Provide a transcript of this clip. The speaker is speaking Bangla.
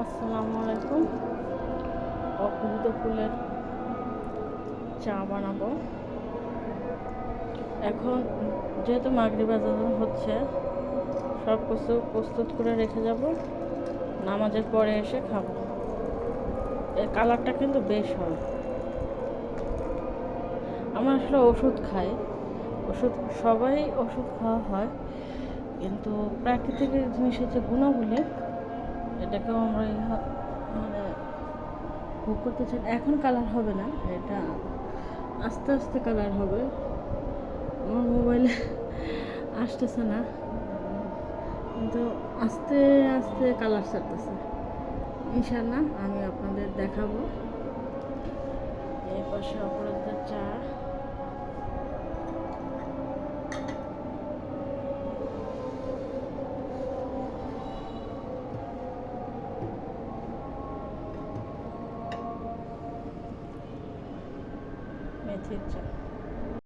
আসসালামু আলাইকুম। অপরাজিত ফুলের চা বানাবো এখন। যেহেতু মাগরিব আজান হচ্ছে, সব কিছু প্রস্তুত করে রেখে যাব, নামাজের পরে এসে খাবো। এর কালারটা কিন্তু বেশ হয়। আমরা আসলে ওষুধ খাই, সবাই ওষুধ খাওয়া হয়, কিন্তু প্রাকৃতিক জিনিসের যে গুণাবলী, এটাকেও আমরা মানে ভোগ করতে চাই। এখন কালার হবে না, এটা আস্তে আস্তে কালার হবে। আমার মোবাইলে আসতেছে না, কিন্তু আস্তে আস্তে কালার ছাড়তেছে। ইনশাল্লাহ আমি আপনাদের দেখাবো। এই পাশে অপরাধের চা, মেথির চা।